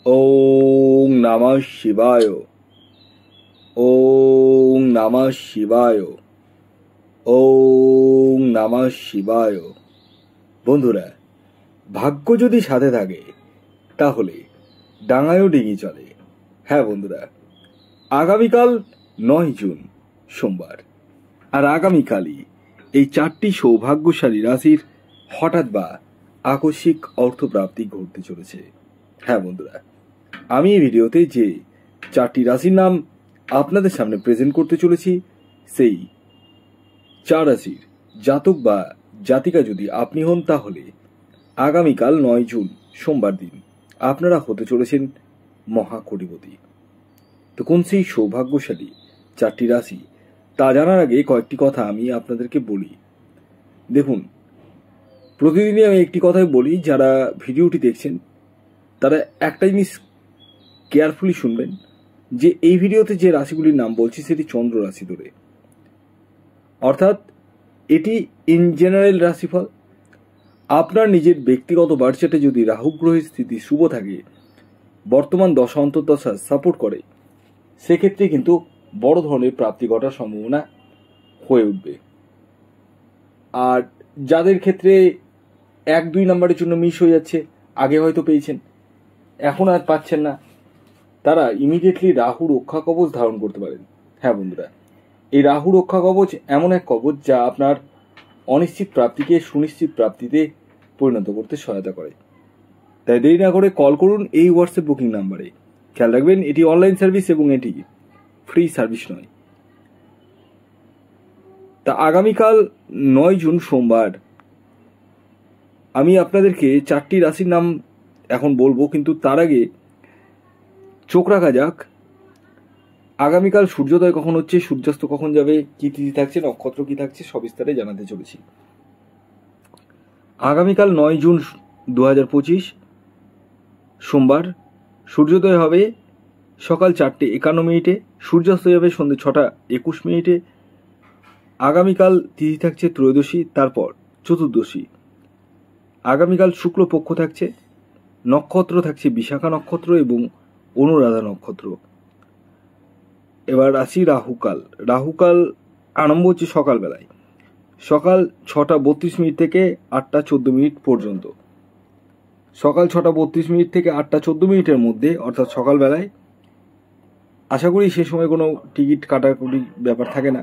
ওং নমঃ শিবায়। ওং নমঃ শিবায়। ওং নমঃ শিবায়। বন্ধুরা, ভাগ্য যদি সাথে থাকে তাহলে ডাঙায়ও ডিঙি চলে। হ্যাঁ বন্ধুরা, আগামীকাল 9 জুন সোমবার, আর আগামীকালই এই 4টি সৌভাগ্যশালী রাশির হঠাৎ বা আকস্মিক অর্থপ্রাপ্তি ঘটতে চলেছে। হ্যাঁ বন্ধুরা, আমি এই ভিডিওতে যে 4টি রাশির নাম আপনাদের সামনে প্রেজেন্ট করতে চলেছি, সেই 4 রাশির জাতক বা জাতিকা যদি আপনি হন তাহলে আগামীকাল 9 জুন সোমবার দিন আপনারা হতে চলেছেন মহাকোটিপতি। তো কোন সেই সৌভাগ্যশালী 4টি রাশি তা জানার আগে কয়েকটি কথা আমি আপনাদেরকে বলি। দেখুন, প্রতিদিনই আমি একটি কথাই বলি, যারা ভিডিওটি দেখছেন তারা একটা জিনিস কেয়ারফুলি শুনবেন, যে এই ভিডিওতে যে রাশিগুলির নাম বলছি সেটি চন্দ্র রাশি ধরে, অর্থাৎ এটি ইন জেনারেল রাশিফল। আপনার নিজের ব্যক্তিগত বার্থচার্টে যদি রাহু গ্রহের স্থিতি শুভ থাকে, বর্তমান দশা অন্তর্দশা সাপোর্ট করে, সেক্ষেত্রে কিন্তু বড় ধরনের প্রাপ্তি ঘটার সম্ভাবনা হয়ে উঠবে। আর যাদের ক্ষেত্রে 1-2 নাম্বারের জন্য মিস হয়ে যাচ্ছে, আগে হয়তো পেয়েছেন এখন আর পাচ্ছেন না, তারা ইমিডিয়েটলি রাহু রক্ষা কবচ ধারণ করতে পারেন। হ্যাঁ বন্ধুরা, এই রাহু রক্ষা কবচ এমন এক কবচ যা আপনার অনিশ্চিত প্রাপ্তিকে সুনিশ্চিত প্রাপ্তিতে পরিণত করতে সহায়তা করে। তাই দেরি না করে কল করুন এই হোয়াটসঅ্যাপ বুকিং নাম্বারে। খেয়াল রাখবেন, এটি অনলাইন সার্ভিস এবং এটি ফ্রি সার্ভিস নয়। তা আগামীকাল 9 জুন সোমবার আমি আপনাদেরকে 4টি রাশির নাম এখন বলবো, কিন্তু তার আগে চোখ রাখা যাক আগামীকাল সূর্যোদয় কখন হচ্ছে, সূর্যাস্ত কখন যাবে, কি তিথি থাকছে, নক্ষত্র কি থাকছে, সবিস্তারে জানাতে চলেছি। আগামীকাল 9 জুন 2025 সোমবার সূর্যোদয় হবে সকাল 4:51, সূর্যাস্ত যাবে সন্ধ্যে 6:21। আগামীকাল তিথি থাকছে ত্রয়োদশী, তারপর চতুর্দশী। আগামীকাল শুক্লপক্ষ থাকছে, নক্ষত্র থাকছে বিশাখা নক্ষত্র এবং অনুরাধা নক্ষত্র। এবার আসি রাহুকাল। রাহুকাল আরম্ভ হচ্ছে সকালবেলায়, সকাল 6:32 থেকে 8:14 পর্যন্ত। সকাল 6:32 থেকে 8:14 মধ্যে, অর্থাৎ সকালবেলায়, আশা করি সে সময় কোনো টিকিট কাটাকুটি ব্যাপার থাকে না।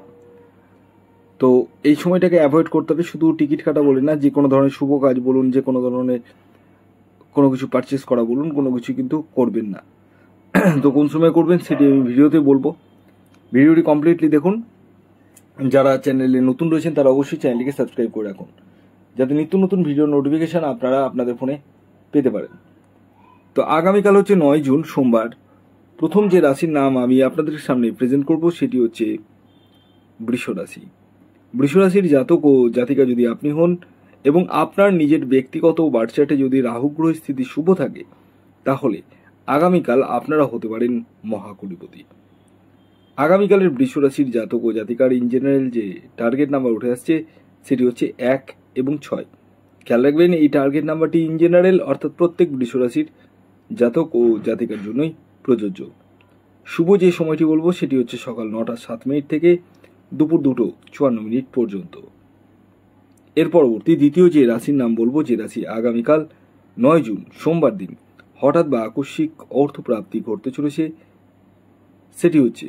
তো এই সময়টাকে অ্যাভয়েড করতে হবে। শুধু টিকিট কাটা বলে না, যে কোনো ধরনের শুভ কাজ বলুন, যে কোনো ধরনের কোনো কিছু পারচেস করা বলুন, কোনো কিছু কিন্তু করবেন না। তো কোন সময় করবেন সেটি আমি ভিডিওতে বলবো। ভিডিওটি কমপ্লিটলি দেখুন। যারা চ্যানেলে নতুন রয়েছেন তারা অবশ্যই চ্যানেলটিকে সাবস্ক্রাইব করে রাখুন, যাতে নিত্য নতুন ভিডিও নোটিফিকেশান আপনারা আপনাদের ফোনে পেতে পারেন। তো আগামীকাল হচ্ছে 9 জুন সোমবার। প্রথম যে রাশির নাম আমি আপনাদের সামনে প্রেজেন্ট করব সেটি হচ্ছে বৃষ রাশি। বৃষ রাশির জাতক ও জাতিকা যদি আপনি হন এবং আপনার নিজের ব্যক্তিগত বার্থচার্টে যদি রাহু গ্রহের স্থিতি শুভ থাকে, তাহলে আগামীকাল আপনারা হতে পারেন মহাকোটিপতি। আগামীকালের বৃষ রাশির জাতক ও জাতিকার ইন জেনারেল যে টার্গেট নাম্বার উঠে আসছে সেটি হচ্ছে 1 এবং 6। খেয়াল রাখবেন, এই টার্গেট নাম্বারটি ইন জেনারেল, অর্থাৎ প্রত্যেক বৃষ রাশির জাতক ও জাতিকার জন্যই প্রযোজ্য। শুভ যে সময়টি বলবো সেটি হচ্ছে সকাল 9:07 থেকে দুপুর 2:54 পর্যন্ত। এর পরবর্তী দ্বিতীয় যে রাশির নাম বলবো, যে রাশি আগামীকাল 9 জুন সোমবার দিন হঠাৎ বা আকস্মিক অর্থপ্রাপ্তি ঘটতে চলেছে, সেটি হচ্ছে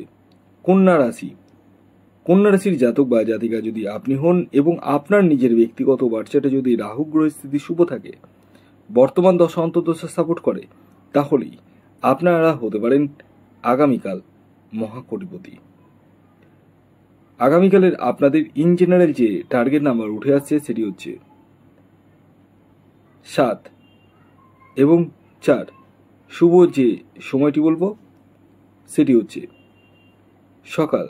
কন্যা রাশি। কন্যা রাশির জাতক বা জাতিকা যদি আপনি হন এবং আপনার নিজের ব্যক্তিগত বার্থচার্টে যদি রাহু গ্রহের স্থিতি শুভ থাকে, বর্তমান দশা অন্তর্দশা সাপোর্ট করে, তাহলেই আপনারা হতে পারেন আগামীকাল মহাকোটিপতি। আগামীকালের আপনাদের ইন জেনারেল যে টার্গেট নাম্বার উঠে আসছে সেটি হচ্ছে 7 এবং 4। শুভ যে সময়টি বলবো সেটি হচ্ছে সকাল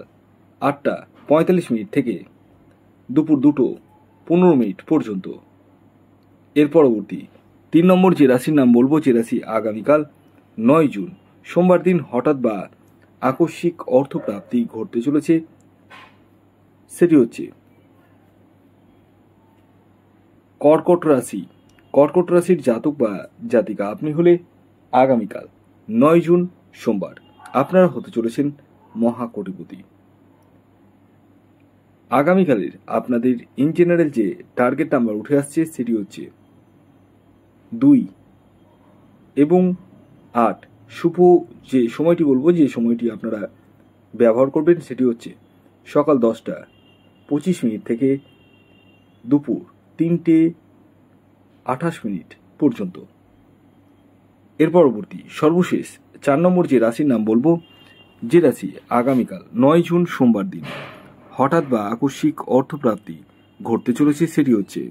8:45 থেকে দুপুর 2:15 পর্যন্ত। এর পরবর্তী 3 নম্বর যে রাশির নাম বলবো, যে রাশি আগামীকাল 9 জুন সোমবার দিন হঠাৎ বা আকস্মিক অর্থপ্রাপ্তি ঘটতে চলেছে, সেটি হচ্ছে কর্কট রাশি। কর্কট রাশির জাতক বা জাতিকা আপনি হলে আগামীকাল 9 জুন সোমবার আপনারা হতে চলেছেন মহাকোটিপতি। আগামীকালের আপনাদের ইন জেনারেল যে টার্গেট নাম্বার উঠে আসছে সেটি হচ্ছে 2 এবং 8। শুভ যে সময়টি বলবো, যে সময়টি আপনারা ব্যবহার করবেন সেটি হচ্ছে সকাল 10টা 25 মিনিট থেকে দুপুর 3টে 28 মিনিট পর্যন্ত। এর পরবর্তী সর্বশেষ 4 নম্বর যে রাশির নাম বলবো, যে রাশি আগামীকাল 9 জুন সোমবার দিন হঠাৎ বা আকস্মিক অর্থপ্রাপ্তি ঘটতে চলেছে সেটি হচ্ছে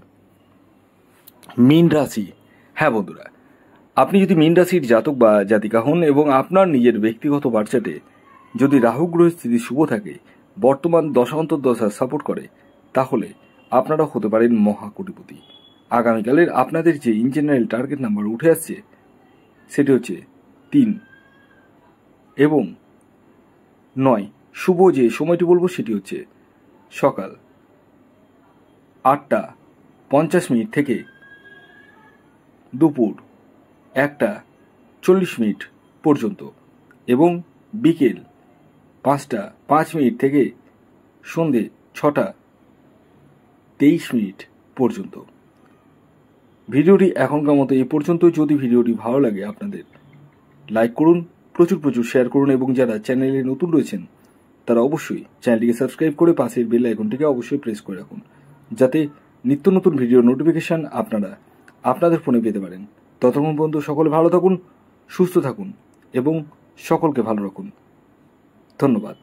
মীন রাশি। হ্যাঁ বন্ধুরা, আপনি যদি মীন রাশির জাতক বা জাতিকা হন এবং আপনার নিজের ব্যক্তিগত বার্চাটে যদি রাহু গ্রহের স্থিতি শুভ থাকে, বর্তমান দশা সাপোর্ট করে, তাহলে আপনারা হতে পারেন মহাকোটিপতি। আগামীকালের আপনাদের যে ইন জেনারেল টার্গেট নাম্বার উঠে আসছে সেটি হচ্ছে 3 এবং 9। শুভ যে সময়টি বলবো সেটি হচ্ছে সকাল 8টা 50 মিনিট থেকে দুপুর 1টা 40 মিনিট পর্যন্ত এবং বিকেল 5টা 5 মিনিট থেকে সন্ধে 6টা 23 মিনিট পর্যন্ত। ভিডিওটি এখনকার মতো এ পর্যন্ত। যদি ভিডিওটি ভালো লাগে আপনাদের লাইক করুন, প্রচুর শেয়ার করুন এবং যারা চ্যানেলে নতুন রয়েছেন তারা অবশ্যই চ্যানেলটিকে সাবস্ক্রাইব করে পাশের বেল আইকনটিকে অবশ্যই প্রেস করে রাখুন, যাতে নিত্য নতুন ভিডিওর নোটিফিকেশান আপনারা আপনাদের ফোনে পেতে পারেন। ততক্ষণ পর্যন্ত সকলে ভালো থাকুন, সুস্থ থাকুন এবং সকলকে ভালো রাখুন। ধন্যবাদ।